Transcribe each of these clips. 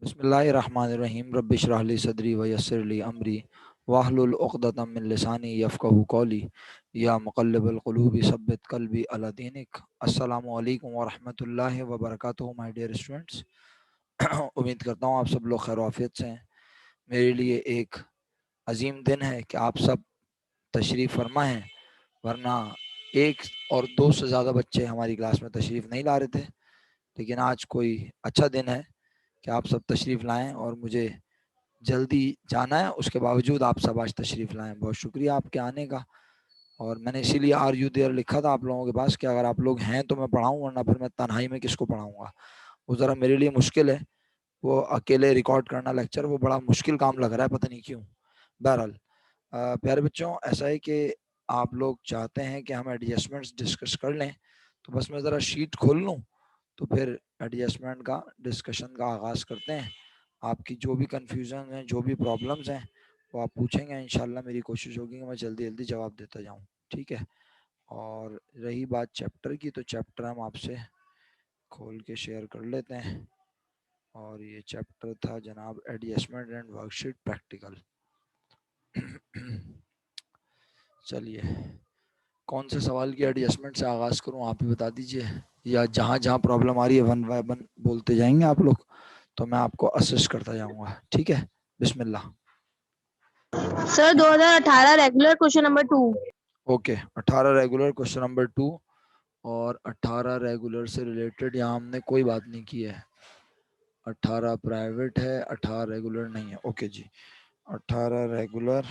बिस्मिल्लाहिर्रहमानिर्रहीम रब्बिश रह ली सदरी व यस्सिर ली अमरी वाहलुल उक़दतम मिन लिसानी यफ़क़हू क़ौली या मुक़ल्लिबल क़ुलूबि सब्बित क़ल्बी अला दीनिक। अस्सलामु अलैकुम व रहमतुल्लाहि व बरकातुहू माय डियर स्टूडेंट्स। उम्मीद करता हूँ आप सब लोग खैर आफियत से हैं। मेरे लिए एक अजीम दिन है कि आप सब तशरीफ़ फरमा हैं, वरना एक और दो से ज़्यादा बच्चे हमारी क्लास में तशरीफ़ नहीं ला रहे थे, लेकिन आज कोई अच्छा दिन है कि आप सब तशरीफ़ लाएं और मुझे जल्दी जाना है, उसके बावजूद आप सब आज तशरीफ़ लाएं। बहुत शुक्रिया आपके आने का। और मैंने इसीलिए आर यू देयर लिखा था आप लोगों के पास कि अगर आप लोग हैं तो मैं पढ़ाऊँ, वरना फिर मैं तन्हाई में किसको पढ़ाऊँगा। वो ज़रा मेरे लिए मुश्किल है, वो अकेले रिकॉर्ड करना लेक्चर, वो बड़ा मुश्किल काम लग रहा है, पता नहीं क्यों। बहरहाल प्यारे बच्चों, ऐसा है कि आप लोग चाहते हैं कि हम एडजस्टमेंट्स डिस्कस कर लें, तो बस मैं ज़रा शीट खोल लूँ तो फिर एडजस्टमेंट का डिस्कशन का आगाज़ करते हैं। आपकी जो भी कन्फ्यूज़न हैं, जो भी प्रॉब्लम्स हैं, वो आप पूछेंगे। इंशाल्लाह मेरी कोशिश होगी कि मैं जल्दी जल्दी जवाब देता जाऊँ, ठीक है। और रही बात चैप्टर की, तो चैप्टर हम आपसे खोल के शेयर कर लेते हैं। और ये चैप्टर था जनाब एडजस्टमेंट एंड वर्कशीट प्रैक्टिकल। चलिए, कौन से सवाल की एडजस्टमेंट से आगाज़ करूं, आप ही बता दीजिए, या जहाँ जहाँ प्रॉब्लम आ रही है वन बाय वन बोलते जाएंगे आप लोग, तो मैं आपको असिस्ट करता जाऊंगा, ठीक है। बिस्मिल्लाह। Sir 2018 regular question number 2। Okay, 18 regular question number 2। और 18 रेगुलर से रिलेटेड यहाँ हमने कोई बात नहीं की है। 18 प्राइवेट है, 18 रेगुलर नहीं है। ओके जी, 18 रेगुलर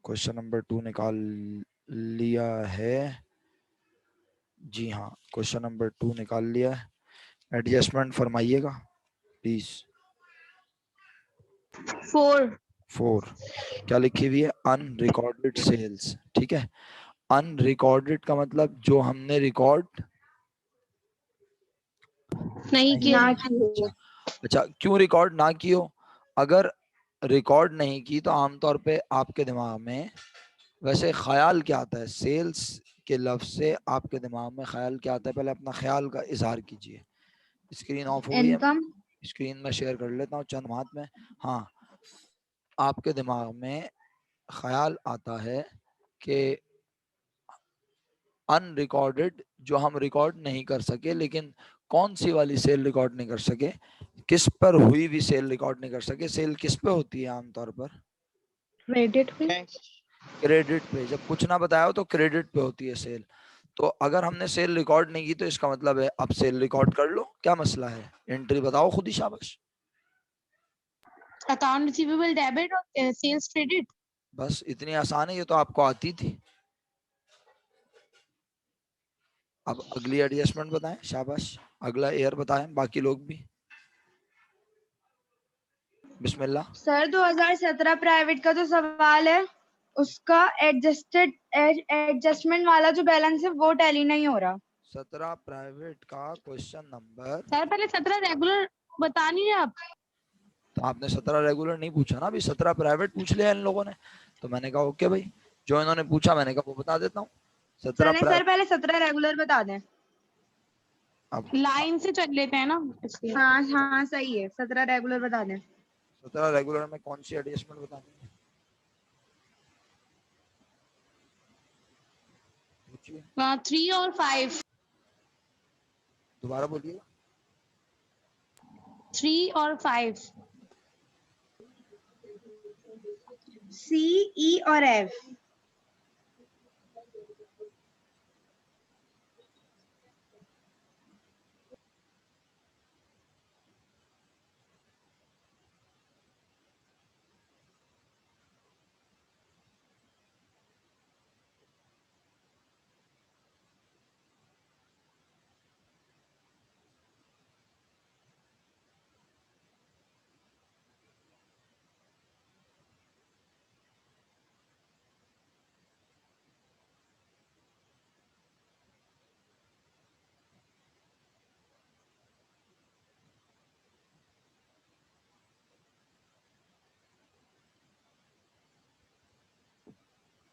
क्वेश्चन नंबर 2 निकाल लिया है जी। हाँ, क्वेश्चन नंबर 2 निकाल लिया है। Adjustment फरमाइएगा please. 4 क्या लिखी हुई है? अनरिकॉर्डेड सेल्स, ठीक है। अनरिकॉर्डेड का मतलब जो हमने रिकॉर्ड नहीं किया। अच्छा, अच्छा, क्यों रिकॉर्ड ना की हो? अगर रिकॉर्ड नहीं की तो आमतौर पे आपके दिमाग में वैसे ख्याल क्या आता है? सेल्स के लफ्ज से आपके दिमाग में ख्याल क्या आता है? पहले अपना ख्याल का इजहार कीजिए। स्क्रीन ऑफ हो गई है, इनकम। स्क्रीन में शेयर कर लेता हूँ चंद हाथ में। हाँ, आपके दिमाग में ख्याल आता है कि अनरिकॉर्डेड, जो हम रिकॉर्ड नहीं कर सके, लेकिन कौन सी वाली सेल रिकॉर्ड नहीं कर सके? किस पर हुई हुई सेल रिकॉर्ड नहीं कर सके? सेल किस पे होती है आमतौर पर? क्रेडिट पे। क्रेडिट पे। जब कुछ ना बताया हो तो क्रेडिट पे होती है सेल। तो अगर हमने सेल रिकॉर्ड नहीं की तो इसका मतलब है अब सेल रिकॉर्ड कर लो। क्या मसला है? एंट्री बताओ खुद ही, शाबाश। अकाउंट रिसीवेबल डेबिट और सेल्स क्रेडिट। बस इतनी आसान है, ये तो आपको आती थी। अब अगली एडजस्टमेंट बताएं, शाबाश। अगला एयर बताएं बाकी लोग भी। बिस्मिल्लाह। सर 2017 प्राइवेट का जो सवाल है उसका एडजस्टमेंट वाला जो बैलेंस है वो टैली नहीं हो रहा। 17 प्राइवेट का क्वेश्चन नंबर। सर पहले 17 रेगुलर बता नहीं रहे आप। तो आपने 17 रेगुलर नहीं पूछा ना, अभी 17 प्राइवेट पूछ लिया इन लोगों ने। तो मैंने कहा ओके भाई, जो इन्होंने पूछा मैंने कहा वो बता देता हूँ। 17 सर पहले 17 रेगुलर बता दें। अब लाइन से चल लेते हैं ना इसलिए। हाँ हाँ सही है, 17 रेगुलर बता दें। 17 रेगुलर में कौन सी एडजस्टमेंट बतानी है? पूछिए, 3 और 5। दोबारा बोलिएगा। 3 और 5। सी ई और एफ।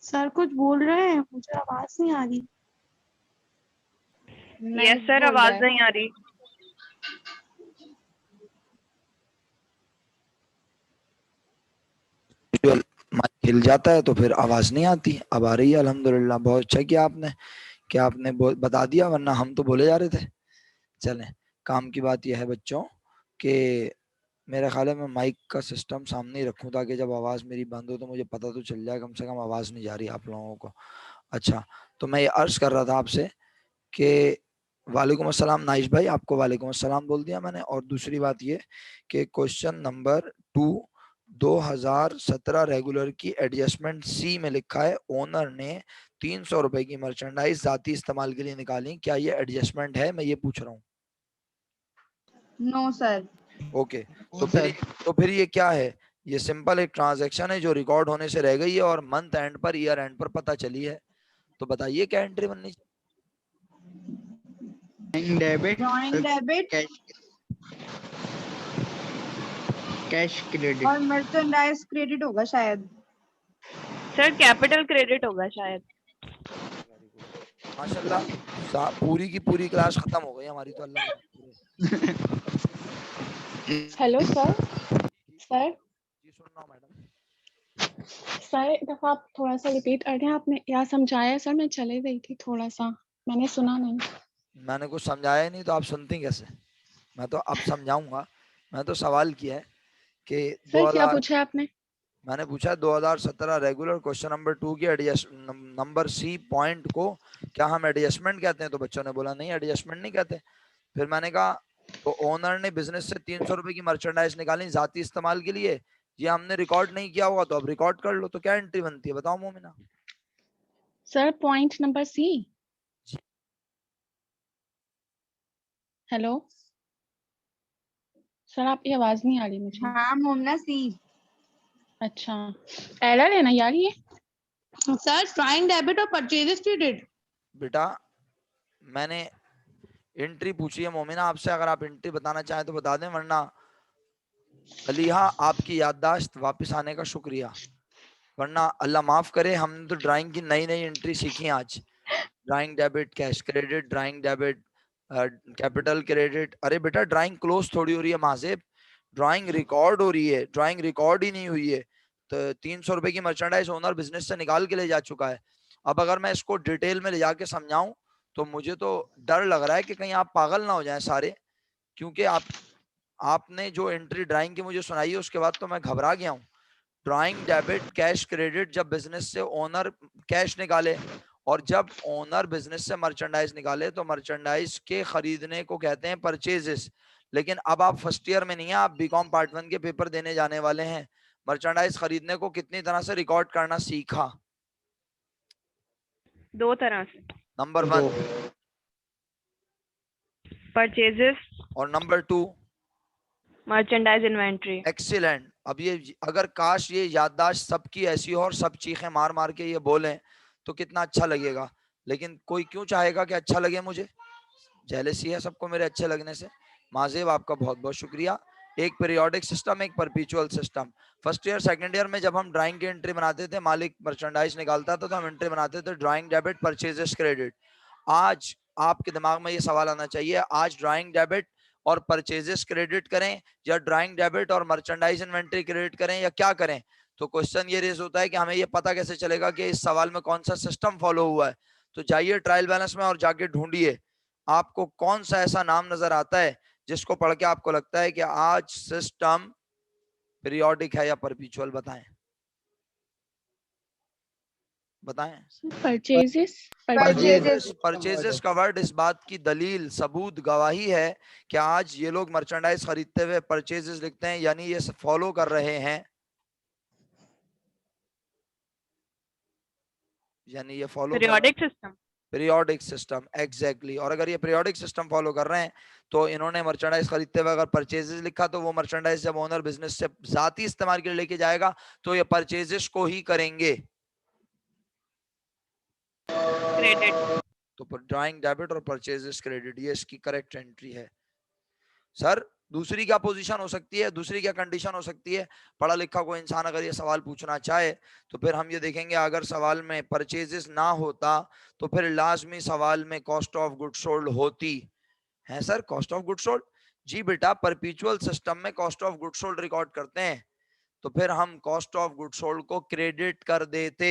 सर कुछ बोल रहे हैं, मुझे आवाज नहीं आ रही। यस सर, आवाज नहीं आ रही। हिल जाता है तो फिर आवाज नहीं आती। अब आ रही है अल्हम्दुलिल्लाह। बहुत अच्छा किया आपने कि आपने बता दिया, वरना हम तो बोले जा रहे थे। चलें, काम की बात यह है बच्चों कि मेरे ख्याल है मैं माइक का सिस्टम सामने ही रखूं, ताकि जब आवाज़ मेरी बंद हो तो मुझे पता तो चल जाए कम से कम आवाज़ नहीं जा रही आप लोगों को। अच्छा, तो मैं ये अर्ज कर रहा था आपसे कि वालेकुम अस्सलाम नाइश भाई, आपको वालेकुम अस्सलाम बोल दिया मैंने। और दूसरी बात ये कि क्वेश्चन नंबर 2, 2017 रेगुलर की एडजस्टमेंट सी में लिखा है ओनर ने 300 रुपए की मर्चेंडाइज जाती इस्तेमाल के लिए निकाली, क्या ये एडजस्टमेंट है? मैं ये पूछ रहा हूँ। No sir. ओके, तो फिर ये क्या है? ये सिंपल एक ट्रांजैक्शन है जो रिकॉर्ड होने से रह गई है और मंथ एंड पर, ईयर एंड पर पता चली है। तो बताइए क्या एंट्री बननी चाहिए? ड्राइंग डेबिट कैश क्रेडिट और मर्चेंडाइज क्रेडिट होगा शायद। सर कैपिटल क्रेडिट होगा शायद। माशाल्लाह, पूरी की पूरी क्लास खत्म हो गई हमारी तो, अल्लाह माफ करे। Hello sir. सर जी सुन रहा हूँ मैडम। सर एक दफ़ा आप थोड़ा सा रिपीट कर दें, आपने क्या समझाया? सर मैं चले गई थी, थोड़ा सा मैंने सुना नहीं। मैंने कुछ समझाया नहीं तो आप सुनती कैसे? मैं तो अब समझाऊंगा। मैं तो सवाल किया है कि सर क्या 2000, पूछा है आपने? मैंने पूछा 2017 रेगुलर क्वेश्चन नंबर 2 की एडजस्ट नंबर सी पॉइंट को क्या हम एडजस्टमेंट कहते हैं? तो बच्चों ने बोला नहीं, एडजस्टमेंट नहीं कहते। फिर मैंने कहा तो ओनर ने बिजनेस से 300 रुपए की मर्चेंडाइज निकाली जाती इस्तेमाल के लिए, ये हमने रिकॉर्ड नहीं किया होगा, तो अब रिकॉर्ड कर लो। तो क्या एंट्री बनती है बताओ Momina? Sir point number C. Hello sir, आपकी आवाज नहीं आ रही मुझे। हाँ मोमना सी। अच्छा, एरर है ना यार ये? सर ड्राइंग डेबिट और परचेजेस क्रेडिट। बेटा मैंने एंट्री पूछी है मोमिना आपसे, अगर आप एंट्री बताना चाहें तो बता दें, वरना अलीहा आपकी याददाश्त वापस आने का शुक्रिया। वरना अल्लाह माफ करे, हमने तो ड्राइंग की नई नई एंट्री सीखी आज। Drawing debit, cash credit, drawing debit, capital credit. अरे बेटा ड्राइंग क्लोज थोड़ी हो रही है महाजेब, ड्राइंग रिकॉर्ड हो रही है। ड्राइंग रिकॉर्ड ही नहीं हुई है। तो 300 रुपए की मर्चेंडाइज ओनर बिजनेस से निकाल के ले जा चुका है। अब अगर मैं इसको डिटेल में ले जाके समझाऊं तो मुझे तो डर लग रहा है कि कहीं आप पागल ना हो जाएं सारे, क्योंकि आपने जो एंट्री ड्राइंग की मुझे सुनाई है उसके बाद तो मैं घबरा गया हूँ। ड्राइंग डेबिट, कैश क्रेडिट, जब बिजनेस से ओनर कैश निकाले और जब ओनर बिजनेस से मर्चेंडाइज निकाले तो मर्चेंडाइज के खरीदने को कहते हैं परचेजेस। लेकिन अब आप फर्स्ट ईयर में नहीं है, आप बीकॉम पार्ट 1 के पेपर देने जाने वाले हैं। मर्चेंडाइज खरीदने को कितनी तरह से रिकॉर्ड करना सीखा? 2 तरह से, नंबर 1 परचेजेस, और नंबर 2 मर्चेंडाइज इन्वेंट्री। एक्सीलेंट। अब ये अगर काश ये याददाश्त सबकी ऐसी हो और सब चीखें मार मार के ये बोलें तो कितना अच्छा लगेगा। लेकिन कोई क्यों चाहेगा कि अच्छा लगे मुझे? जेलसी है सबको मेरे अच्छे लगने से। माजेब आपका बहुत बहुत शुक्रिया। एक पीरियोडिक सिस्टम, एक perpetual system. First year second year में जब हम ड्राइंग की एंट्री बनाते थे, मालिक मर्चेंडाइज निकालता था तो हम एंट्री बनाते थे ड्राइंग डेबिट, परचेजेस क्रेडिट। आज आपके दिमाग में ये सवाल आना चाहिए, आज ड्राइंग डेबिट और परचेजेस क्रेडिट करें या ड्राइंग डेबिट और मर्चेंडाइज इन्वेंट्री क्रेडिट करें या क्या करें? तो क्वेश्चन ये रेज होता है कि हमें ये पता कैसे चलेगा कि इस सवाल में कौन सा सिस्टम फॉलो हुआ है? तो जाइए ट्रायल बैलेंस में और जाके ढूंढिए आपको कौन सा ऐसा नाम नजर आता है जिसको पढ़ के आपको लगता है कि आज सिस्टम पीरियोडिक है या परपिचुअल। बताएं बताएं। परचेजेस। परचेजेस का वर्ड इस बात की दलील, सबूत, गवाही है कि आज ये लोग मर्चेंडाइज खरीदते हुए परचेजेस लिखते हैं, यानी ये फॉलो कर रहे हैं, यानी ये फॉलो कर periodic system. Periodic system. Exactly. और अगर ये पीरियोडिक सिस्टम फॉलो कर रहे हैं तो इन्होंने मर्चेंडाइज खरीदते हुए अगर परचेजेस लिखा तो वो मर्चेंडाइज जब ओनर बिजनेस से जाती इस्तेमाल के लिए लेके जाएगा तो ये परचेजेस को ही करेंगे। क्रेडिट। तो ड्राइंग डेबिट और परचेजेस क्रेडिट, ये इसकी करेक्ट एंट्री है। सर दूसरी क्या पोजीशन हो सकती है, दूसरी क्या कंडीशन हो सकती है? पढ़ा लिखा कोई इंसान अगर ये सवाल पूछना चाहे तो फिर हम ये देखेंगे, अगर सवाल में परचेजेस ना होता तो फिर लाजमी सवाल में कॉस्ट ऑफ गुड सोल्ड होती है। Sir cost of good sold, जी बेटा परपेचुअल सिस्टम में cost of good sold record करते हैं। तो फिर हम कॉस्ट ऑफ गुड सोल्ड को क्रेडिट कर देते,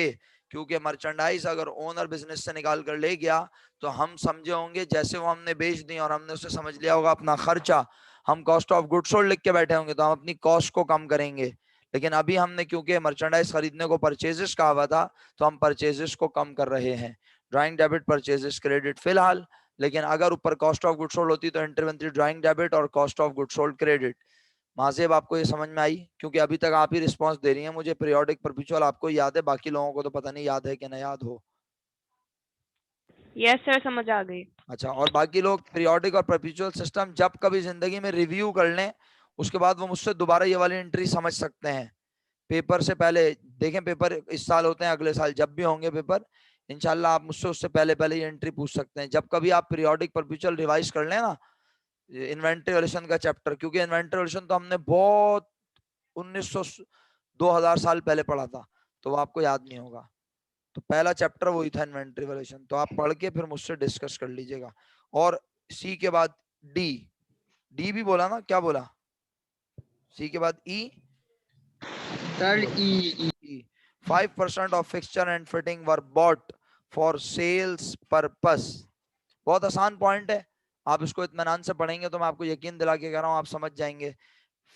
क्योंकि मर्चेंडाइज अगर ओनर बिजनेस से निकाल कर ले गया तो हम समझे होंगे जैसे वो हमने बेच दी और हमने उसे समझ लिया होगा अपना खर्चा, हम कॉस्ट ऑफ गुड सोल्ड लिख के बैठे होंगे तो हम अपनी कॉस्ट को कम करेंगे। लेकिन अभी हमने क्योंकि मर्चेंडाइज खरीदने को परचेजेस कहा हुआ था तो हम परचेजेस को कम कर रहे हैं। ड्राइंग डेबिट परचेजेस क्रेडिट फिलहाल, लेकिन अगर ऊपर कॉस्ट ऑफ गुड सोल्ड होती तो इंटरवेंटरी ड्राइंग डेबिट और cost of good sold credit. माजेब आपको ये समझ में आई? क्योंकि अभी तक आप ही रिस्पांस दे रही हैं मुझे, पीरियोडिक परपेचुअल आपको याद है, बाकी लोगों को तो पता नहीं याद है कि ना याद हो। यस सर, समझ आ गई। अच्छा, और बाकी लोग पीरियोडिक और परपेचुअल सिस्टम जब कभी जिंदगी में रिव्यू कर लें उसके बाद वो मुझसे दोबारा ये वाली एंट्री समझ सकते हैं। पेपर से पहले देखें, पेपर इस साल होते हैं, अगले साल जब भी होंगे पेपर इंशाल्लाह आप मुझसे उससे पहले पहले ये एंट्री पूछ सकते हैं। जब कभी आप पीरियोडिक परपेचुअल रिवाइज कर लें ना इन्वेंटरी वैल्यूएशन का चैप्टर, क्योंकि इन्वेंटरी वैल्यूएशन तो हमने बहुत 1900 2000 साल पहले पढ़ा था तो वो आपको याद नहीं होगा। तो पहला चैप्टर वही था इन्वेंटरी वैल्यूएशन, तो आप पढ़ के फिर मुझसे डिस्कस कर लीजिएगा। और सी के बाद डी, डी भी बोला ना, क्या बोला? सी के बाद ई, sir E 5% of fixture and fitting were bought for sales purpose। बहुत आसान पॉइंट है, आप इसको इत्मीनान से पढ़ेंगे तो मैं आपको यकीन दिला के कह रहा हूं आप समझ जाएंगे।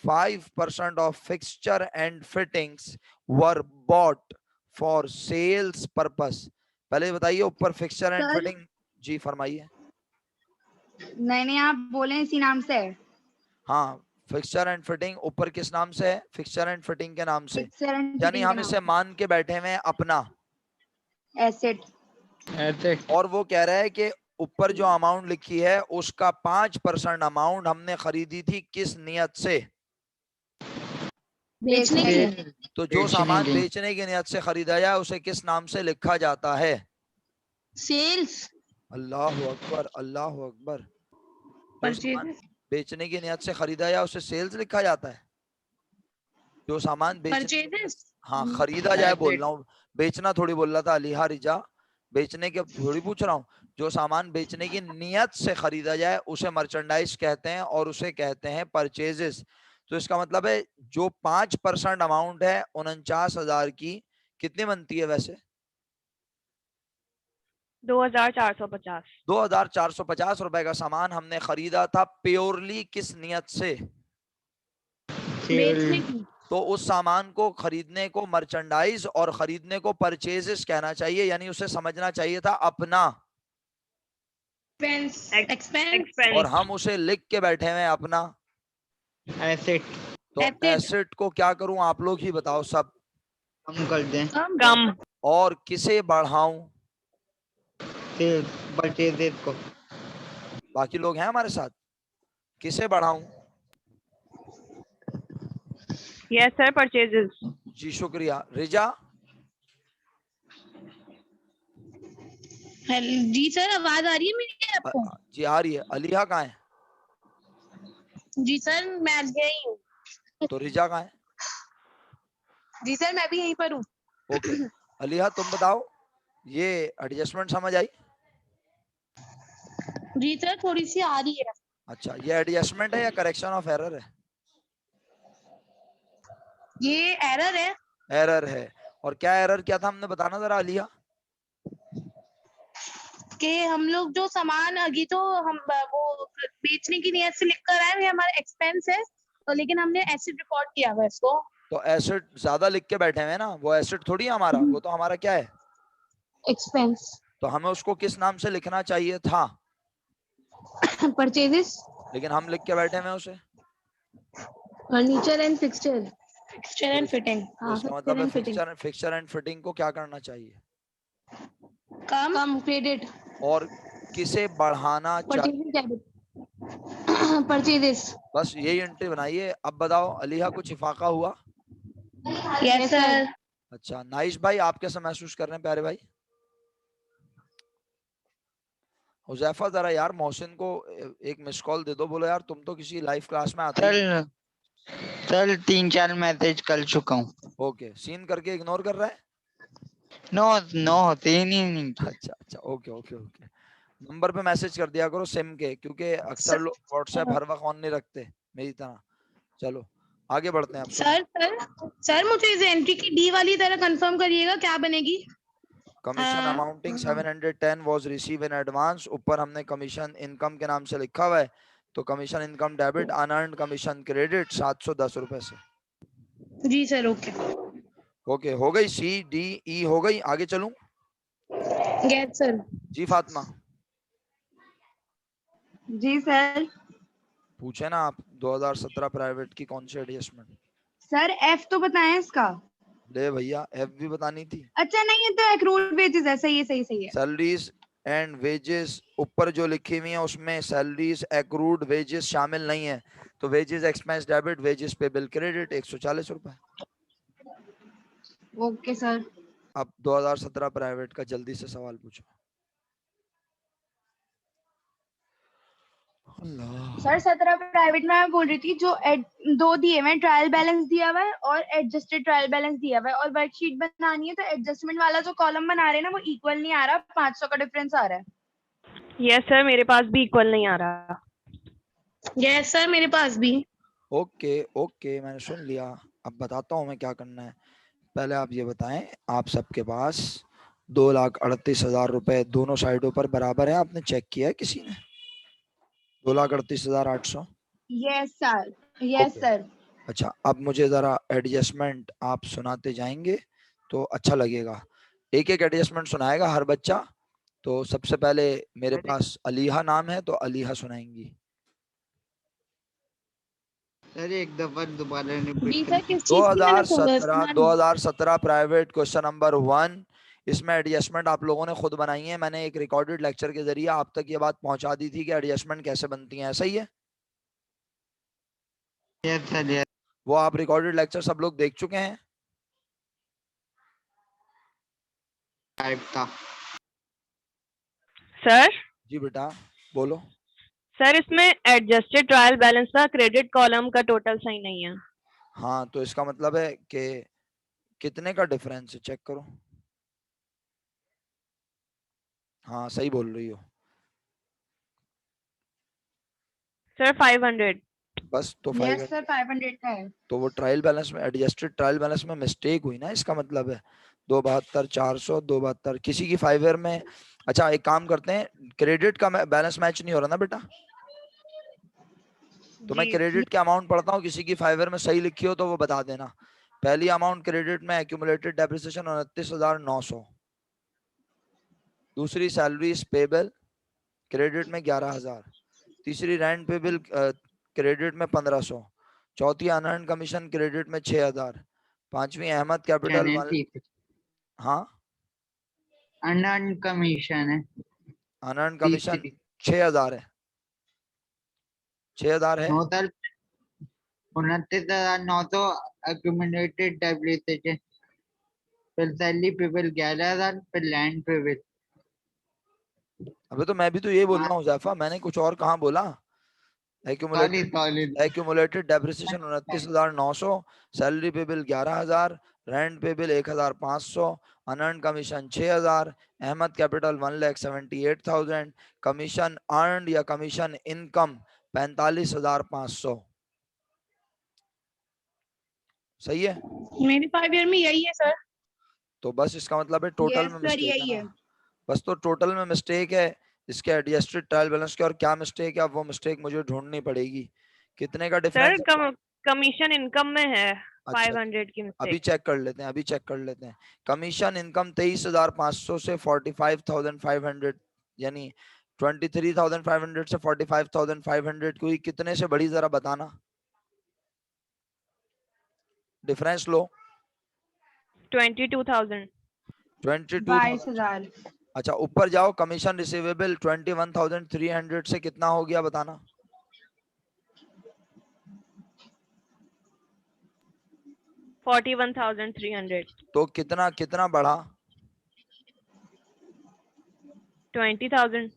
5% of fixture and fittings were bought for sales purpose। पहले बताइए ऊपर फिक्सचर एंड सर। फिटिंग, जी फरमाइए। नहीं आप बोले इसी नाम से है। हाँ, फिक्सचर एंड फिटिंग ऊपर किस नाम से है? फिक्सचर एंड फिटिंग के नाम से, Fixture and यानी fitting हम के इसे नाम मान के बैठे हुए हैं अपना। एसेट। एसेट और वो कह रहा है कि ऊपर जो अमाउंट लिखी है उसका 5% अमाउंट हमने खरीदी थी किस नियत से? बेचने की। तो जो सामान बेचने की नियत से खरीदा जाए उसे किस नाम से लिखा जाता है? सेल्स। अल्लाह अकबर, अल्लाह अकबर। जो सामान बेचने की नियत से खरीदा जाए उसे सेल्स लिखा जाता है। जो सामान बेचने, हाँ खरीदा जाए बोल रहा हूँ, बेचना थोड़ी बोल रहा था अलीहा रिजा, बेचने के थोड़ी पूछ रहा हूँ। जो सामान बेचने की नियत से खरीदा जाए उसे मर्चेंडाइज कहते हैं और उसे कहते हैं परचेजेस। तो इसका मतलब है जो 5% अमाउंट है 49,000 की कितनी बनती है वैसे? 2450। 2450 रुपए का सामान हमने खरीदा था प्योरली किस नियत से? बेचने की। तो उस सामान को खरीदने को मर्चेंडाइज और खरीदने को परचेजेस कहना चाहिए, यानी उसे समझना चाहिए था अपना। एक्सपेंस। और हम उसे लिख के बैठे हुए अपना एसेट तो एसेट को क्या करूं आप लोग ही बताओ सब। कम कर दें। कम। और किसे बढ़ाऊं? परचेजेस को। बाकी लोग हैं हमारे साथ? किसे बढ़ाऊं? Yes sir, purchases. जी शुक्रिया। रिजा? जी सर, आवाज आ रही है मेरी आपको? जी आ रही है। अलीहा कहाँ है? जी सर, मैं यही हूँ। तो रिजा कहाँ है? जी सर, मैं भी यहीं पर हूँ। ओके, अलीहा तुम बताओ, ये एडजस्टमेंट समझ आई? जी सर, थोड़ी सी आ रही है। अच्छा, ये एडजस्टमेंट है या करेक्शन ऑफ एरर है? ये एरर है। एरर है। और क्या एरर क्या था हमने बताना जरा अलीहा। कि हम लोग जो सामान अभी तो हम वो बेचने की नियत से लिख कर आए, ये हमारा एक्सपेंस है, तो लेकिन हमने एसेट रिकॉर्ड किया हुआ है इसको। तो एसेट ज्यादा लिख के बैठे हैं ना, वो एसेट थोड़ी है हमारा, वो तो हमारा क्या है? एक्सपेंस। तो हमें उसको किस नाम से लिखना चाहिए था? परचेजेस। लेकिन हम लिख के बैठे हैं उसे furniture and fixture. Fixture and fitting. तो इसका मतलब है फिक्सचर एंड फिटिंग को क्या करना चाहिए? कम क्रेडिट। और किसे बढ़ाना चाहिए? परचेजेस। बस यही एंट्री बनाइए। अब बताओ अलीहा, कुछ इफाका हुआ? Yes sir. अच्छा, नाइश भाई आप कैसा महसूस कर रहे हैं प्यारे भाई? हुजैफा जरा यार मोहसिन को एक मिस कॉल दे दो, बोलो यार तुम तो किसी लाइव क्लास में आते ही। सर 3-4 मैसेज कर चुका हूँ। ओके, सीन करके इग्नोर कर रहा है? नो होते ही नहीं। अच्छा अच्छा, ओके ओके ओके। नंबर पे मैसेज कर दिया करो सिम के, क्योंकि अक्सर लोग व्हाट्सएप हर वक्त ऑन नहीं रखते मेरी तरह। चलो आगे बढ़ते हैं आप। सर मुझे इस एंट्री की डी वाली तरह कंफर्म करिएगा, क्या बनेगी? Commission amounting 710 was receive in advance, ऊपर हमने कमीशन इनकम के नाम से लिखा हुआ है, तो commission income debit, unearned commission credit 710 रुपए से। जी सर, ओके। ओके, हो गई सी डी ई, हो गई। आगे चलूं? Yes sir. जी फातिमा, जी सर। पूछे ना आप 2017 प्राइवेट की कौन सी एडजस्टमेंट? सर एफ तो बताएं इसका। ले भैया, एफ भी बतानी थी। अच्छा नहीं, ये तो एक्रूड वेजेस है। सही है, सही है। सैलरीज एंड वेजेस ऊपर जो लिखी हुई है उसमें सैलरीज एक्रूड वेजेस शामिल नहीं है, तो वेजेस एक्सपेंस डेबिट, वेजेस पे बिल क्रेडिट 140 रुपए। Okay sir. अब 2017 प्राइवेट का जल्दी से सवाल पूछो। अल्लाह। सर 17 प्राइवेट में मैं बोल रही थी, जो दो दिए हुए, ट्रायल बैलेंस दिया हुआ है और एडजस्टेड ट्रायल बैलेंस दिया हुआ है, और वर्कशीट बनानी है तो एडजस्टमेंट वाला जो कॉलम बना रहे हैं ना, वो इक्वल नहीं आ रहा, 500 का डिफरेंस आ रहा है। यस सर, मेरे पास भी इक्वल नहीं आ रहा। यस सर, मेरे पास भी। ओके ओके, मैंने सुन लिया। अब बताता हूँ मैं क्या करना है। पहले आप ये बताएं, आप सबके पास 2,38,000 रुपए दोनों साइडों पर बराबर है? आपने चेक किया है किसी ने? 2,38,800। Yes sir. Yes okay, sir. अच्छा, अब मुझे जरा एडजस्टमेंट आप सुनाते जाएंगे तो अच्छा लगेगा। एक एक एडजस्टमेंट सुनाएगा हर बच्चा। तो सबसे पहले मेरे पास अलीहा नाम है, तो अलीहा सुनाएंगी। सर एक दफा दोबारा रिपीट जी कर सर, किस चीज की मैंने 2017 प्राइवेट क्वेश्चन नंबर 1। इसमें एडजस्टमेंट आप लोगों ने खुद बनाई है। मैंने एक रिकॉर्डेड लेक्चर के जरिए आप तक ये बात पहुंचा दी थी कि एडजस्टमेंट कैसे बनती है, ऐसा ही है? यस सर, यस वो आप रिकॉर्डेड लेक्चर सब लोग देख चुके हैं? टाइप था। सर जी बेटा, बोलो। सर इसमें एडजस्टेड ट्रायल बैलेंस था, क्रेडिट कॉलम का टोटल सही नहीं है। हाँ, तो इसका मतलब है कि कितने का डिफरेंस है, चेक करो। हाँ, सही बोल रही हो। सर 500। बस तो यस 500। सर, 500 का है। तो वो ट्रायल बैलेंस में, एडजस्टेड ट्रायल बैलेंस में मिस्टेक हुई ना, इसका मतलब है 272 400 272 किसी की 5 ईयर में। अच्छा, एक काम करते हैं, क्रेडिट का बैलेंस मैच नहीं हो रहा ना बेटा, तो मैं जी क्रेडिट के अमाउंट पढ़ता हूँ, किसी की 5 ईयर में सही लिखी हो तो वो बता देना। पहली अमाउंट क्रेडिट में एक्यूमुलेटेड डेप्रिसिएशन 29,900, दूसरी सैलरी पेबल क्रेडिट में 11,000, तीसरी रेंट पेबल क्रेडिट में 1,500, चौथी अनअर्न्ड कमीशन क्रेडिट में 6,000, पांचवी अहमद कैपिटल हाँ अनअर्न्ड कमीशन है। अनअर्न्ड कमीशन तीसरी 6,000 है। 6,000 है। टोटल 29,900 एक्यूमुलेटेड डेप्रिसिएशन, फिर सैलरी पेबल 11,000, फिर लैंड पेबल। अबे तो मैं भी तो ये बोल रहा हूँ जाफा, मैंने कुछ और कहाँ बोला? Accumulated depreciation 29,900, salary payable 11,000, rent payable 1,500, unearned commission 6,000, Ahmad capital 1,78,000, commission earned या कमीशन इनकम 45,500। सही है? मेरे 5 ईयर में यही है सर। तो बस इसका मतलब है टोटल यस में सर, मिस्टेक है यही ना। है। बस तो टोटल में मिस्टेक है, इसके एडजस्टेड ट्रायल बैलेंस के और क्या मिस्टेक है, अब वो मिस्टेक मुझे ढूंढनी पड़ेगी। कितने का सर डिफरेंस है? कमीशन इनकम में है अच्छा, 500 की अभी मिस्टेक। चेक कर लेते हैं, अभी चेक कर लेते हैं। कमीशन इनकम 23,500 से 45,500, यानी 23,500 से 45,500 हुई। कितने से बड़ी जरा बताना, डिफरेंस लो। 22,000। 22,000। 22,000। अच्छा, ऊपर जाओ, कमीशन रिसीवेबल 21,300 से कितना हो गया बताना। 41,300। तो कितना कितना बढ़ा? 20,000। यस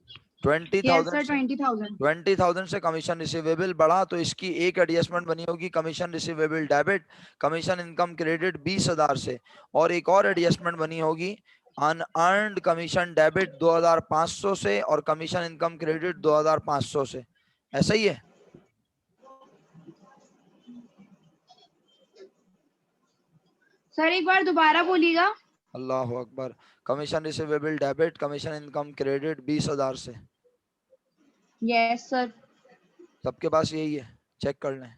20,000 सर, से 20,000। 20,000 से कमीशन रिसीवेबल बढ़ा, तो इसकी एक एडजस्टमेंट बनी होगी, commission receivable debit, commission income credit 20,000 से, और एक और एडजस्टमेंट बनी होगी अनअर्न्ड कमीशन डेबिट 2,500 से और कमीशन इनकम क्रेडिट 2,500 से। ऐसा ही है? सर एक बार दोबारा बोलिएगा। अल्लाह अकबर। Commission receivable debit, commission income credit 20,000 से। Yes sir. सबके पास यही है, चेक कर लें।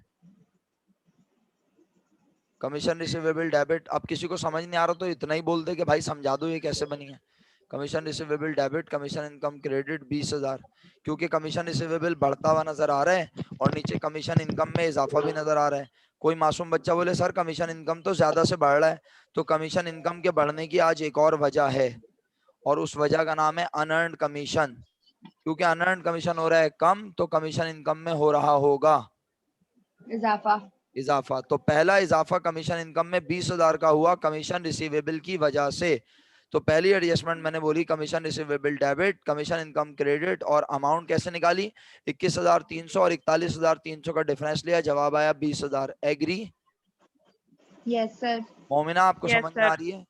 Commission receivable debit. अब किसी को समझ नहीं आ रहा तो इतना ही बोल दे कि भाई समझा दो ये कैसे बनी है। Commission receivable debit, commission income credit 20,000, क्योंकि कमीशन रिसीवेबल बढ़ता हुआ नजर आ रहा है और नीचे कमीशन इनकम में इजाफा भी नजर आ रहा है। कोई मासूम बच्चा बोले सर कमीशन इनकम तो ज्यादा से बढ़ रहा है, तो कमीशन इनकम के बढ़ने की आज एक और वजह है, और उस वजह का नाम है अनअर्न्ड कमीशन। क्योंकि अनअर्न्ड कमीशन हो रहा है कम, तो कमीशन इनकम में हो रहा होगा इजाफा। तो पहला इजाफा कमीशन इनकम में 20,000 का हुआ कमीशन रिसीवेबल की वजह से। तो पहली एडजस्टमेंट मैंने बोली commission receivable debit, commission income credit, और अमाउंट कैसे निकाली, 21,300 और 41,300 का डिफरेंस लिया, जवाब आया 20,000। एग्री? Yes sir. मोमिना आपको Yes, समझ में आ रही है?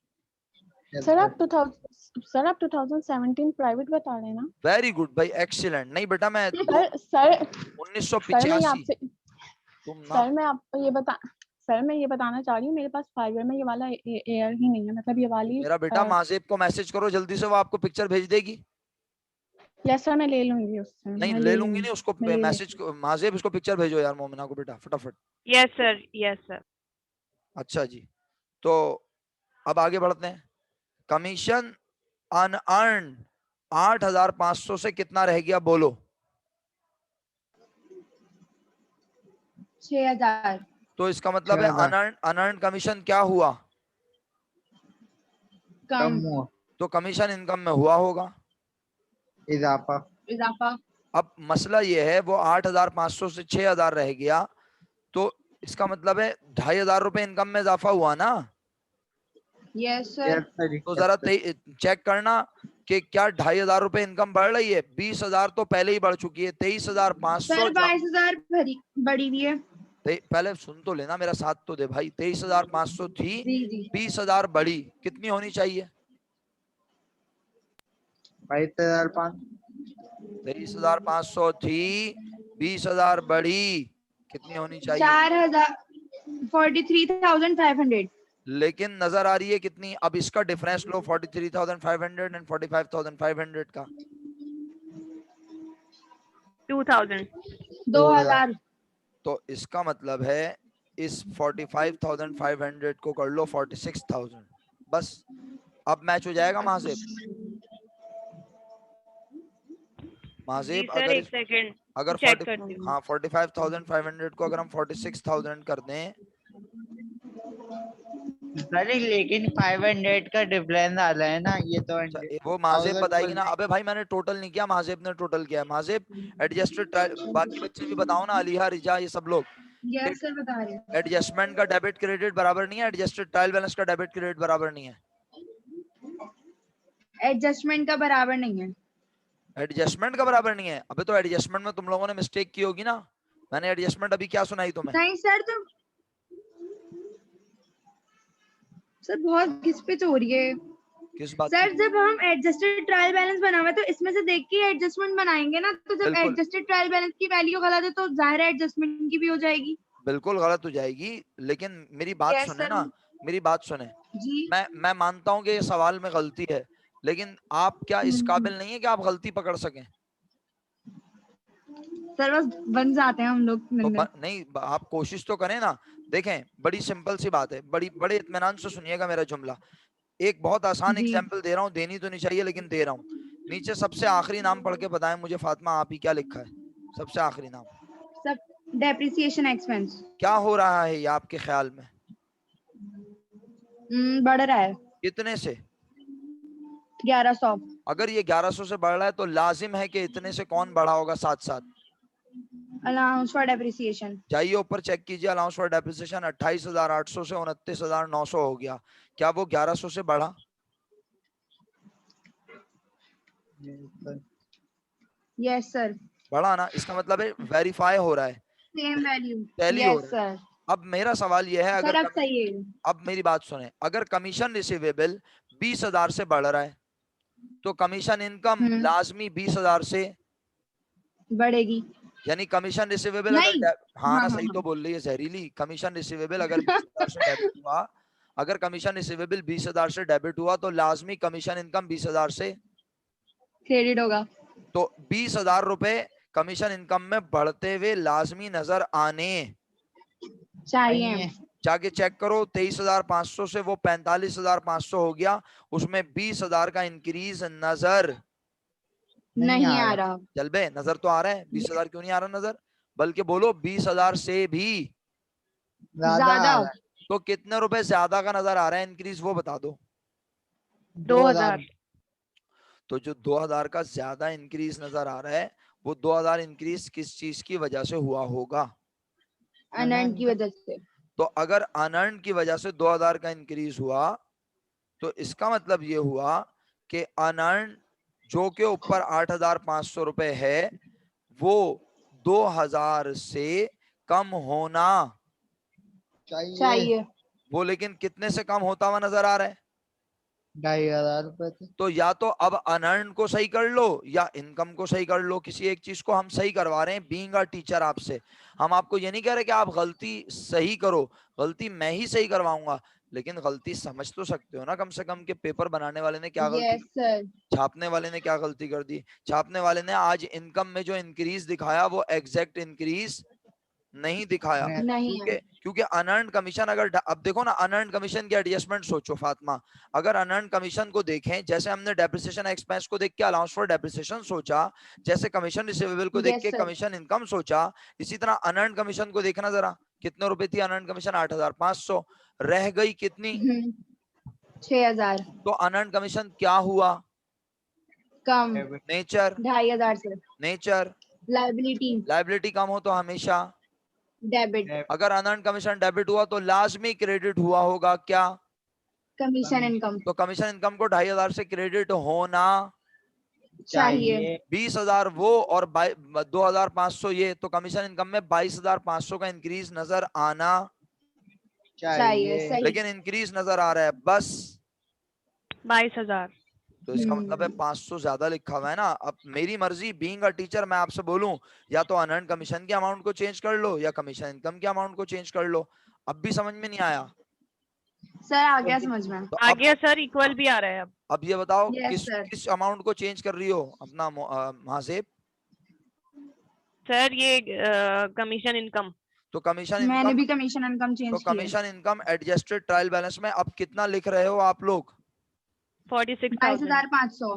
सर आप 2017 प्राइवेट बता रहे हैं ना? वेरी गुड भाई, एक्सीलेंट। नहीं बेटा मैं सर मैं 1985 आपसे तुम ना। सर मैं आपको ये बताना चाह रही हूँ, मेरे पास 5 ईयर में ये वाला एयर ही नहीं है, मतलब ये वाली। मेरा बेटा माजेब को मैसेज करो जल्दी से, वो आपको पिक्चर भेज देगी। यस सर मैं ले लूंगी उससे, नहीं मैं ले ले लूंगी लूंगी, नहीं, उसको मैं ले मैसेज माजेब उसको पिक्चर भेजो यार मोमिना को बेटा फटाफट। Yes, sir. Yes, sir. अच्छा जी, तो अब आगे बढ़ते हैं। कमीशन अनअर्न 8,500 से कितना रह गया बोलो? 6,000। तो इसका मतलब है 6,000 अनअर्न कमीशन क्या हुआ? कम कम। हुआ, तो कमीशन इनकम में हुआ होगा इजाफा। इजाफा। अब मसला ये है वो 8,500 से 6,000 रह गया, तो इसका मतलब है 2,500 रुपए इनकम में इजाफा हुआ ना। Yes sir. यस सर, तो जरा चेक करना कि क्या 2,500 रुपए इनकम बढ़ रही है। 20,000 तो पहले ही बढ़ चुकी है। 23,500 सर 22,000 बढ़ी हुई है। पहले सुन तो लेना, मेरा साथ तो दे भाई। 23,500 थी, जी जी। 20,000 बढ़ी, कितनी होनी चाहिए? 22,500। 23,500 थी, 20,000 बढ़ी, कितनी होनी चाहिए? 4,000 43,500। लेकिन नजर आ रही है कितनी? अब इसका डिफरेंस लो 43,500 एंड 45,500 का। 2,000. 2,000। तो इसका मतलब है इस 45,500 को कर लो 46,000, बस अब मैच हो जाएगा महाजेब। जी महाजेब सर, अगर एक सेकंड अगर चेक 40 करती हूँ। हाँ 45,500 को अगर हम 46,000 कर दें। सर लेकिन 500 का डिफरेंस आ रहा है ना, ये तो अच्छा, वो महाजेब 100,000 बताएगी ना। बोल अबे भाई मैंने टोटल नहीं किया, महाजेब ने टोटल किया है। महाजेब एडजस्टेड, बाकी बच्चे भी बताओ ना, अलीहा रिजा ये सब लोग। यस सर बता रहे हैं। एडजस्टमेंट का डेबिट क्रेडिट बराबर नहीं है, एडजस्टेड ट्रायल बैलेंस का डेबिट क्रेडिट बराबर नहीं है। एडजस्टमेंट का बराबर नहीं है। एडजस्टमेंट का बराबर नहीं है। अबे तो एडजस्टमेंट में तुम लोगों ने मिस्टेक की होगी ना। मैंने एडजस्टमेंट अभी क्या सुनाई तुम्हें? नहीं सर, तो सर बहुत घिसपिच हो रही है किस बात सर। की? जब हम एडजस्टेड ट्रायल बैलेंस बना हुआ है तो इसमें से देख के एडजस्टमेंट बनाएंगे ना, तो जब बिल्कुल एडजस्टेड ट्रायल बैलेंस की वैल्यू गलत है तो जाहिर है एडजस्टमेंट की भी हो जाएगी। बिल्कुल गलत हो जाएगी, लेकिन मेरी बात यस सुने सर। ना, मेरी बात सुने। जी। मैं मानता हूँ कि ये सवाल में गलती है, लेकिन आप क्या इस काबिल नहीं है कि आप गलती पकड़ सकें? सर बस बन जाते हैं हम लोग तो मिलने। नहीं, आप कोशिश तो करें ना। देखें, बड़ी सिंपल सी बात है, बड़े इत्मीनान से सुनिएगा मेरा जुमला। एक बहुत आसान जी। एग्जाम्पल दे रहा हूँ, देनी तो नहीं चाहिए लेकिन दे रहा हूँ। नीचे सबसे आखिरी नाम पढ़ के बताएं मुझे फातिमा, आप ही क्या लिखा है सबसे आखिरी नाम? सब डेप्रिसिएशन एक्सपेंस। क्या हो रहा है ये आपके ख्याल में? बढ़ रहा है कितने से? 1100। अगर ये 1100 से बढ़ रहा है तो लाजिम है कि इतने से कौन बढ़ा होगा साथ साथ? Allowance for depreciation. जाइए ऊपर चेक कीजिए, अलाउंस फॉर डेप्रिसिएशन 28,800 से 29,900 हो गया। क्या वो 1100 से बढ़ा? Yes sir. बढ़ा ना, इसका मतलब है वेरीफाई हो रहा है, सेम वैल्यू। टैली हो यस रहा है। सर। अब मेरा सवाल यह है, सर अगर अब सही है। अब मेरी बात सुने, अगर कमीशन रिसीवेबल 20,000 से बढ़ रहा है तो कमीशन इनकम लाजमी 20,000 से बढ़ेगी। यानी कमीशन रिसीवेबल अगर नहीं। हाँ ना, हाँ, सही हाँ। तो बोल रही है जहरीली। कमीशन रिसीवेबल अगर 20,000 से डेबिट हुआ, अगर कमीशन रिसीवेबल 20,000 से डेबिट हुआ तो लाजमी कमीशन इनकम 20,000 से, क्रेडिट होगा। तो 20,000 रुपए कमीशन इनकम में बढ़ते हुए लाजमी नजर आने चाहिए। जाके चेक करो, 23,500 से वो 45,500 हो गया, उसमें 20,000 का इंक्रीज नजर नहीं आ रहा। चल बे, नजर तो आ रहा है। 20,000 क्यों नहीं आ रहा नजर, बल्कि बोलो 20,000 से भी ज्यादा। तो कितने रुपए ज्यादा का नजर आ रहा है इंक्रीज, वो बता दो। 2,000। तो जो 2,000 का ज्यादा इंक्रीज नजर आ रहा है, वो 2,000 इंक्रीज किस चीज की वजह से हुआ होगा? अनर्न की वजह से। तो अगर अनर्न की वजह से 2,000 का इंक्रीज हुआ, तो इसका मतलब ये हुआ कि अनर्न जो के ऊपर 8,500 रुपए है, वो 2,000 से कम होना चाहिए। वो लेकिन कितने से कम होता हुआ नजर आ रहा है? 2,500 रुपए। तो या तो अब अनर्न को सही कर लो या इनकम को सही कर लो, किसी एक चीज को हम सही करवा रहे हैं। बीइंग अ टीचर आपसे, हम आपको ये नहीं कह रहे कि आप गलती सही करो, गलती मैं ही सही करवाऊंगा, लेकिन गलती समझ तो सकते हो ना कम से कम, कि पेपर बनाने वाले ने क्या गलती, यस सर। छापने वाले ने क्या गलती कर दी। छापने वाले ने आज इनकम में जो इंक्रीज दिखाया वो एग्जैक्ट इंक्रीज नहीं दिखाया, नहीं है। क्योंकि अनर्न कमीशन अगर अब देखो ना, अनर्न कमीशन की एडजस्टमेंट सोचो फातिमा, अगर अनर्न कमीशन को देखें, जैसे हमने डेप्रिसिएशन एक्सपेंस को देख के अलाउंस फॉर डेप्रिसिएशन सोचा, जैसे कमीशन रिसीवेबल को देख Yes, के sir. कमीशन इनकम सोचा, इसी तरह अनर्न कमीशन को देखना जरा, कितने रुपए थी अनर्न कमीशन? 8,500, रह गई कितनी? 6,000 तो अनर्न कमीशन क्या हुआ? कम। नेचर 2,500 से। नेचर लाइबिलिटी लाइबिलिटी कम हो तो हमेशा डेबिट। अगर अनर्न कमीशन डेबिट हुआ तो लाजमी क्रेडिट हुआ होगा क्या? कमीशन इनकम तो कमीशन इनकम को 2,500 से क्रेडिट होना चाहिए। 20,000 वो और 2,500 ये, तो कमीशन इनकम में 22,500 का इंक्रीज नजर आना चाहिए। सही। लेकिन इंक्रीज नजर आ रहा है बस 22,000। तो इसका मतलब है 500 ज्यादा लिखा हुआ है ना। अब मेरी मर्जी, बीइंग अ टीचर, मैं आपसे बोलूं या तो अनर्न कमीशन के अमाउंट को चेंज कर लो या कमीशन इनकम के अमाउंट को चेंज कर लो। अब भी समझ में नहीं आया? सर आ गया समझ में। तो आ अब गया सर, इक्वल भी आ रहा है अब। अब ये बताओ Yes, किस sir. किस अमाउंट को चेंज कर रही हो अपना महासेब? सर ये कमीशन इनकम। तो कमीशन मैंने इनकम, भी कमीशन इनकम तो चेंज की है। Commission income adjusted trial balance में अब कितना लिख रहे हो आप लोग? 46,000। 22,500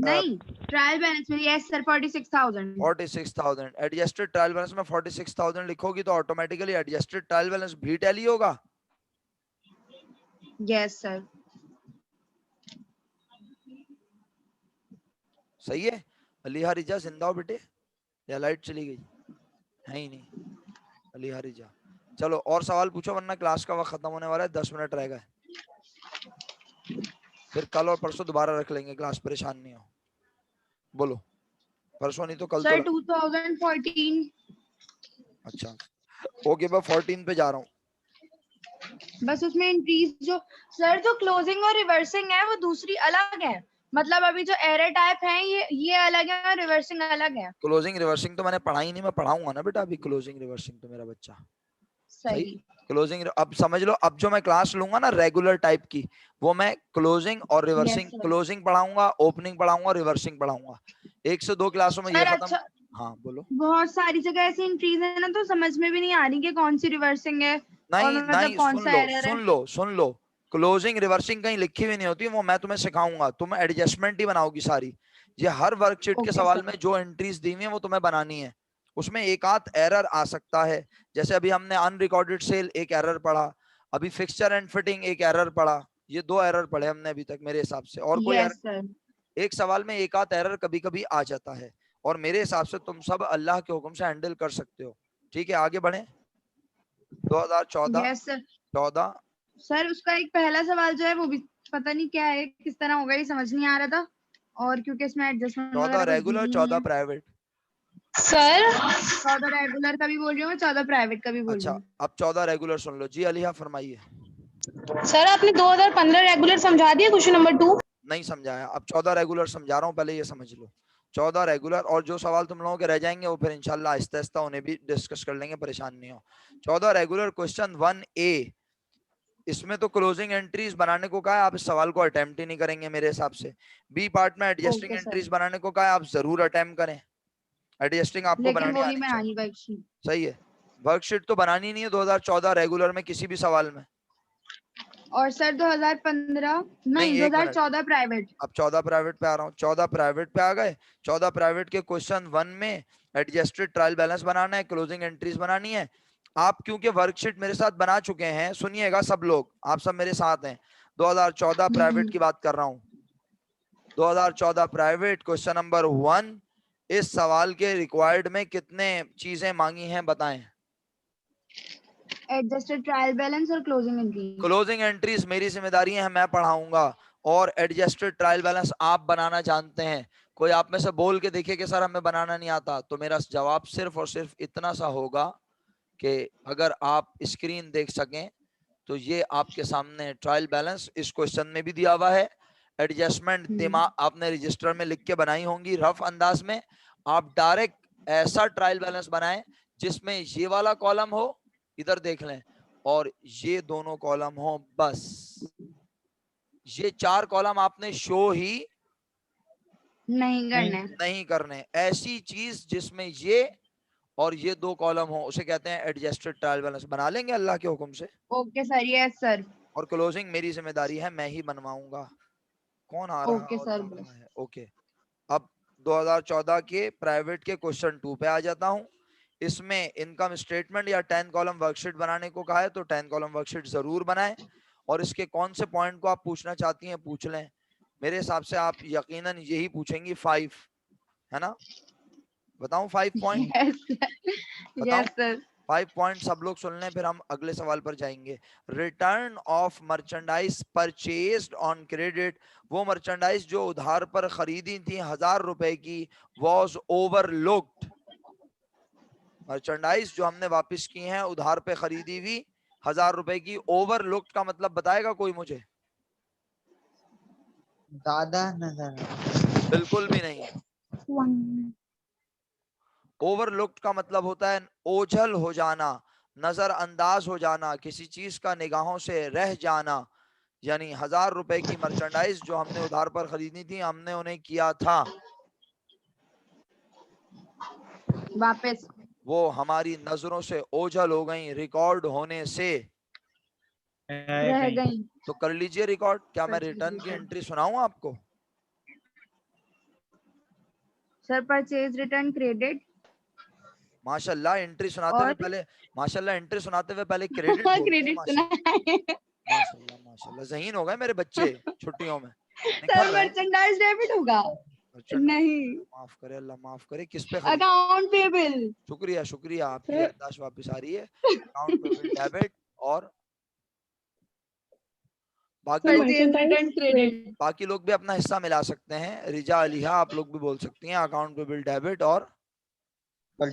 नहीं, ट्रायल बैलेंस में। Yes sir 46,000। 46,000 adjusted trial balance में 46,000 लिखोगी तो ऑटोमेटिकली एडजस्टेड ट्रायल बैलेंस भी टैली होगा। Yes sir. सही है। अलीहा रिजा जिंदा हो बेटे या लाइट चली गई? है ही नहीं अलीहा रिजा। चलो और सवाल पूछो वरना क्लास का वक्त खत्म होने वाला है, 10 मिनट रह गए। फिर कल और परसों दोबारा रख लेंगे क्लास, परेशान नहीं हो। बोलो, परसों नहीं तो कल सर तो 2014। अच्छा ओके, मैं 14 पे जा रहा हूँ। बस उसमें इंक्रीज जो सर जो क्लोजिंग और रिवर्सिंग है वो दूसरी अलग है। मतलब अभी जो एरर टाइप है ये अलग है और रिवर्सिंग अलग है। क्लोजिंग रिवर्सिंग तो मैंने पढ़ाई नहीं, मैं पढ़ाऊंगा ना बेटा अभी क्लोजिंग रिवर्सिंग तो मेरा बच्चा। सही। क्लोजिंग अब समझ लो, अब जो मैं क्लास लूंगा ना रेगुलर टाइप की, वो मैं क्लोजिंग और रिवर्सिंग, sir. क्लोजिंग पढ़ाऊंगा, ओपनिंग पढ़ाऊंगा, रिवर्सिंग पढ़ाऊंगा। 1 से 2 क्लासों में ये सर खत्म। अच्छा, हाँ बोलो। बहुत सारी जगह ऐसी इंक्रीज है ना तो समझ में भी नहीं आ रही कि कौन सी रिवर्सिंग है और नहीं मतलब नहीं, कौन सुन सा लो एरर है। सुन लो सुन लो, क्लोजिंग रिवर्सिंग कहीं लिखी हुई नहीं होती, वो मैं तुम्हें सिखाऊंगा, तुम एडजस्टमेंट ही बनाओगी सारी। ये हर वर्कशीट के Okay, सवाल sir. में जो एंट्रीज दी हुई है वो तुम्हें बनानी है। उसमें एक आध एरर आ सकता है, जैसे अभी हमने अनरिकॉर्डेड सेल एक एरर पढ़ा, अभी फिक्सचर एंड फिटिंग एक एरर पढ़ा, ये 2 एरर पढ़े हमने अभी तक मेरे हिसाब से। और कोई Yes, sir. एक सवाल में एक आध एरर कभी कभी आ जाता है, और मेरे हिसाब से तुम सब अल्लाह के हुक्म से हैंडल कर सकते हो। ठीक है आगे बढ़े। 2014 Yes, sir. 14 सर उसका एक पहला सवाल जो है वो भी पता नहीं क्या है, किस तरह होगा ये समझ नहीं आ रहा था, और क्योंकि इसमें एडजस्टमेंट 14 वगैरह कुछ दी रेगुलर ही 14 नहीं है। प्राइवेट। सर 14 रेगुलर का भी बोल रही हूँ मैं, 14 प्राइवेट का भी बोल रही अच्छा हूँ। अब 14 रेगुलर सुन लो जी। अलीहा फरमाइए। सर आपने 2015 रेगुलर समझा दिया क्वेश्चन नंबर 2? नहीं समझाया, अब 14 रेगुलर समझा रहा हूँ, पहले ये समझ लो। 14 रेगुलर, और जो सवाल तुम लोगों के रह जाएंगे वो फिर इंशाल्लाह आहिस्ता आहिस्ता उन्हें भी डिस्कस कर लेंगे, परेशान नहीं हो। 14 रेगुलर क्वेश्चन 1A, इसमें तो क्लोजिंग एंट्रीज बनाने को कहा है, आप इस सवाल को अटेम्प्ट ही नहीं करेंगे मेरे हिसाब से। बी पार्ट में एडजस्टिंग ओके सर, एंट्रीज बनाने को कहा है, आप जरूर अटेम्प्ट करें, एडजस्टिंग आपको लेकिन बनानी वो नहीं आनी बनानी चाहिए। वर्कशीट। सही है, वर्कशीट तो बनानी नहीं है 2014 रेगुलर में किसी भी सवाल में। और सर 2015 नहीं नहीं, एक मिनट, 2014 प्राइवेट। अब 14 प्राइवेट पे आ रहा हूँ, 14 प्राइवेट पे आ गए। 14 प्राइवेट के क्वेश्चन 1 में एडजस्टेड ट्रायल बैलेंस बनाना है, क्लोजिंग एंट्रीज बनानी है। आप क्योंकि वर्कशीट मेरे साथ बना चुके हैं, सुनिएगा सब लोग, आप सब मेरे साथ हैं। 2014 प्राइवेट की बात कर रहा हूँ, 2014 प्राइवेट क्वेश्चन नंबर 1, इस सवाल के रिक्वायर्ड में कितने चीजें मांगी हैं बताएं। एडजस्टेड ट्रायल बैलेंस और क्लोजिंग एंट्री। क्लोजिंग एंट्रीज मेरी जिम्मेदारी है, मैं पढ़ाऊंगा, और एडजस्टेड ट्रायल बैलेंस आप बनाना जानते हैं। कोई आप में से बोल के देखिए कि सर हमें बनाना नहीं आता, तो मेरा जवाब सिर्फ और सिर्फ इतना सा होगा कि अगर आप स्क्रीन देख सकें तो ये आपके सामने ट्रायल बैलेंस इस क्वेश्चन में भी दिया हुआ है। एडजस्टमेंट दिमाग आपने रजिस्टर में लिख के बनाई होंगी रफ अंदाज में। आप डायरेक्ट ऐसा ट्रायल बैलेंस बनाएं जिसमें ये वाला कॉलम हो, इधर देख लें, और ये दोनों कॉलम हो, बस ये 4 कॉलम आपने शो ही नहीं करना है। नहीं करने। ऐसी चीज जिसमें ये और ये 2 कॉलम हो उसे कहते हैं एडजस्टेड ट्रायल बैलेंस। बना लेंगे अल्लाह के हुक्म से, ओके सर, यस सर। और क्लोजिंग मेरी जिम्मेदारी है, मैं ही बनवाऊंगा। कौन आ रहा ओके और सर, कौन आ रहा है? ओके, अब 2014 के प्राइवेट के क्वेश्चन 2 पे आ जाता हूं। इसमें इनकम स्टेटमेंट या 10 कॉलम वर्कशीट बनाने को कहा है, तो 10 कॉलम वर्कशीट जरूर बनाएं, और इसके कौन से पॉइंट को आप पूछना चाहती हैं पूछ लें। मेरे हिसाब से आप यकीनन यही पूछेंगी 5, है ना? बताऊं 5 पॉइंट? बताऊं यस सर। 5 पॉइंट सब लोग सुन लें, फिर हम अगले सवाल पर जाएंगे। Return of merchandise purchased on credit, वो मर्चेंडाइज जो उधार पर खरीदी थी 1000 रुपए की, वॉज ओवरलुक्ड। मर्चेंडाइज जो हमने वापस की हैं उधार पे खरीदी हुई 1000 रुपए की, ओवरलुक्ड का मतलब बताएगा कोई मुझे? ज्यादा नजर बिल्कुल भी नहीं। ओवरलुक्ड का मतलब होता है ओझल हो जाना, नजरअंदाज हो जाना, किसी चीज का निगाहों से रह जाना। यानी 1000 रुपए की मर्चेंडाइज जो हमने उधार पर खरीदी थी, हमने उन्हें किया था वापस। वो हमारी नजरों से ओझल हो गई, रिकॉर्ड होने से रह गई। तो कर लीजिए रिकॉर्ड। क्या मैं रिटर्न की एंट्री सुनाऊं आपको? सर परचेज रिटर्न क्रेडिट माशाल्लाह, एंट्री सुनाते हुए और पहले, माशाल्लाह एंट्री सुनाते हुए पहले क्रेडिट बोलते हैं। क्रेडिट सुना माशाल्लाह है। माशाल्लाह माशाल्लाह, ज़हीन हो गए मेरे बच्चे छुट्टियों में, निखर सर रहे हैं। मर्चेंडाइज डेबिट होगा। मर्चेंडाइज, नहीं, माफ करे अल्लाह माफ करे, किस पे खरीद? Account payable. शुक्रिया शुक्रिया, आपकी सर याददाश्त वापस आ रही है। अकाउंट पेबल डेबिट, और बाकी सर लोग, परचेज रिटर्न मर्चेंडाइज क्रेडिट। बाकी लोग भी अपना हिस्सा मिला सकते हैं। रिजा अलिहा आप लोग भी बोल सकती हैं अकाउंट पेबल डेबिट और sir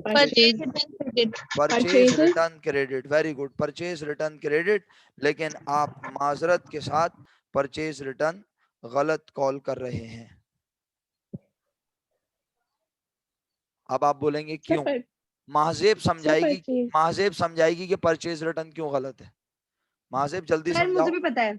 purchase purchase return credit. Purchase purchases return credit. Very good, purchase return credit. लेकिन आप माजरत के साथ परचेज रिटर्न गलत कॉल कर रहे हैं। अब आप बोलेंगे सर क्यों? महाजेब समझाएगी, परचेज महाजेब समझाएगी कि परचेज रिटर्न क्यों गलत है। महाजेब जल्दी सर मुझे समझाओ, भी पता है,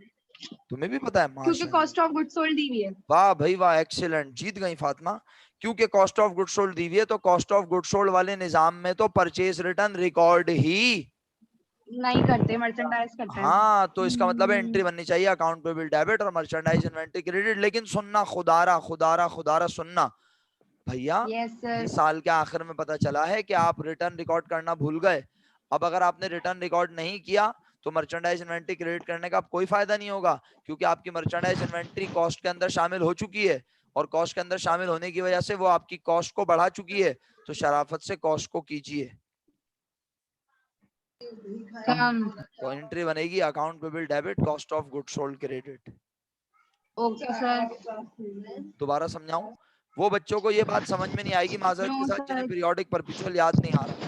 तुम्हें भी पता है? क्योंकि माशाल्लाह, कॉस्ट ऑफ गुड्स सोल्ड दी हुई है। वाह भाई वाह, एक्सीलेंट, जीत गई फातिमा। क्योंकि कॉस्ट ऑफ गुड सोल्ड दी हुई है, तो कॉस्ट ऑफ गुड सोल्ड वाले निजाम में तो परचेज रिटर्न रिकॉर्ड ही नहीं करते, मर्चेंडाइज करते हैं। हाँ, तो इसका मतलब है एंट्री बननी चाहिए अकाउंट पेबल डेबिट और मर्चेंडाइज इन्वेंटरी क्रेडिट। लेकिन सुनना, खुदारा खुदारा खुदारा सुनना भैया, यस सर। इस साल के आखिर में पता चला है कि आप रिटर्न रिकॉर्ड करना भूल गए। अब अगर आपने रिटर्न रिकॉर्ड नहीं किया तो मर्चेंडाइज इन्वेंटरी क्रेडिट करने का कोई फायदा नहीं होगा, क्योंकि आपकी मर्चेंडाइज इन्वेंटरी कॉस्ट के अंदर शामिल हो चुकी है, और कॉस्ट के अंदर शामिल होने की वजह से वो आपकी कॉस्ट को बढ़ा चुकी है। तो शराफत से कॉस्ट को कीजिए। तो एंट्री बनेगी account payable debit, cost of good sold credit. Okay sir. दोबारा समझाऊं? वो बच्चों को ये बात समझ में नहीं आएगी माजरत के नो साथ जिन्हें सर। पीरियोडिक परपेचुअल याद नहीं आ रहा।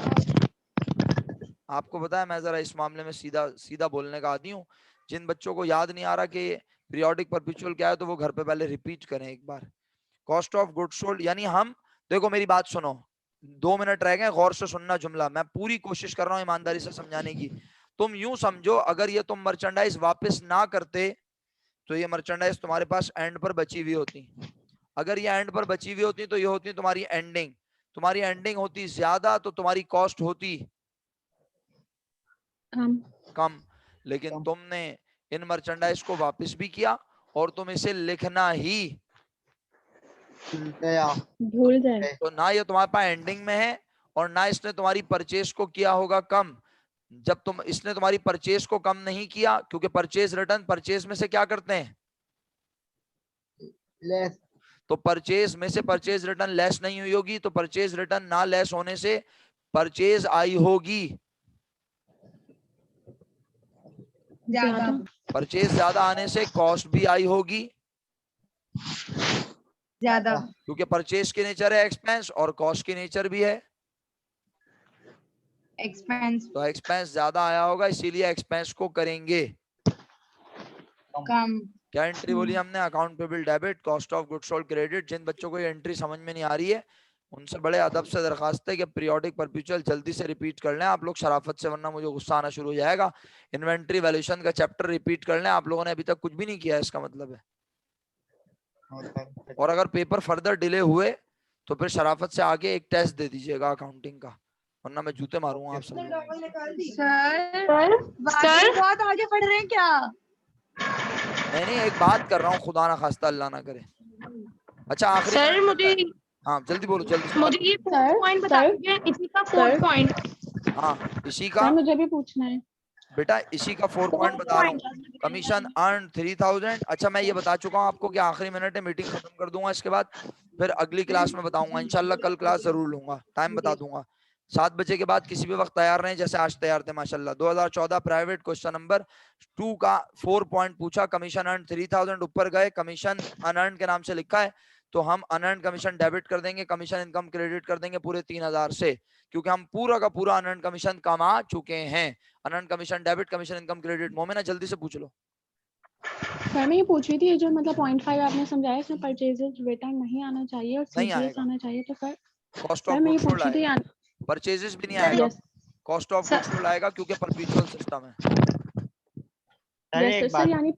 आपको पता है मैं जरा इस मामले में सीधा सीधा बोलने का आदी हूँ। जिन बच्चों को याद नहीं आ रहा कि पीरियोडिक परपेचुअल क्या है, तो वो घर पे पहले रिपीट करें एक बार। कॉस्ट ऑफ गुड सोल्ड यानी हम, देखो मेरी बात सुनो, 2 मिनट रह गए, गौर से सुनना जुमला, मैं पूरी कोशिश कर रहा हूँ ईमानदारी से समझाने की। तुम यूं समझो, अगर ये तुम मर्चेंडाइज वापस ना करते तो ये मर्चेंडाइज तुम्हारे पास एंड पर बची हुई होती। अगर ये एंड पर बची हुई होती तो ये होती तुम्हारी एंडिंग। तुम्हारी एंडिंग होती ज्यादा तो तुम्हारी कॉस्ट होती कम। लेकिन कम। तुमने इन मर्चेंडाइज को वापस भी किया और तुम इसे लिखना ही भूल जाए। तो ना ये तुम्हारे पास एंडिंग में है और ना इसने तुम्हारी परचेज को किया होगा कम। जब इसने तुम्हारी परचेज को कम नहीं किया, क्योंकि परचेज रिटर्न परचेज में से क्या करते हैं, लेस। तो परचेज में से परचेज रिटर्न लेस नहीं हुई होगी, तो परचेज रिटर्न ना लेस होने से परचेज आई होगी ज्यादा। परचेज ज्यादा आने से कॉस्ट भी आई होगी, ज्यादा। क्योंकि परचेज की नेचर है एक्सपेंस और कॉस्ट की नेचर भी है एक्सपेंस। तो एक्सपेंस ज्यादा आया होगा, इसीलिए एक्सपेंस को करेंगे कम। क्या एंट्री बोली हमने, account payable debit, cost of goods sold credit. जिन बच्चों को ये एंट्री समझ में नहीं आ रही है उनसे बड़े अदब से दरखास्त है कि पीरियोडिक परपेचुअल जल्दी से रिपीट कर लें आप लोग शराफत से, वरना मुझे गुस्सा आना शुरू हो जाएगा। इन्वेंट्री वैल्यूएशन का चैप्टर रिपीट कर लें, आप लोगों ने अभी तक कुछ भी नहीं किया, इसका मतलब है। और अगर पेपर फर्दर डिले हुए तो फिर शराफत से आगे एक टेस्ट दे दीजिएगा अकाउंटिंग का, वरना मैं जूते मारूंगा आप सब लोगों को। सर बहुत आगे बढ़ रहे हैं क्या? नहीं, एक बात कर रहा हूँ, खुदा ना खास्ता अल्लाह ना करे। अच्छा आखिरी सर मिनट मुझे तक- हाँ जल्दी बोलो, जल्दी। मुझे ये पॉइंट बता दीजिए, इसी का 4th पॉइंट। हाँ इसी का सर मुझे भी पूछना है। बेटा, इसी का 4 पॉइंट बता रहा हूँ। Commission earn 3000। अच्छा मैं ये बता चुका हूँ आपको कि आखिरी मिनट है, मीटिंग खत्म कर दूंगा, इसके बाद फिर अगली क्लास में बताऊंगा इंशाल्लाह। कल क्लास जरूर लूंगा, टाइम बता दूंगा। 7 बजे के बाद किसी भी वक्त तैयार रहें, जैसे आज तैयार थे माशाल्लाह। 2014 प्राइवेट क्वेश्चन नंबर 2 का 4 पॉइंट पूछा, कमीशन अर्न 3000 ऊपर गए, कमीशन अनअर्न के नाम से लिखा है तो हम अनअर्न कमीशन डेबिट कर देंगे, कमीशन इनकम क्रेडिट कर देंगे पूरे 3000 से, क्योंकि हम पूरा का पूरा अनअर्न कमीशन कमा चुके हैं। Unearned commission debit, commission income credit. Momina जल्दी से पूछ लो। सर मैं ये पूछ रही थी, ये जो मतलब 0.5 आपने समझाया, इसमें परचेजेज रिटर्न नहीं आना चाहिए और नहीं सीजीएस आएगा। आना चाहिए, तो सर कॉस्ट ऑफ मैं ये गुड्स पूछ सोल्ड रही थी आएगा, परचेजेस भी नहीं आएगा, yes cost of goods sold आएगा, क्योंकि परपेचुअल सिस्टम है। अरे यस एक सर बात यानी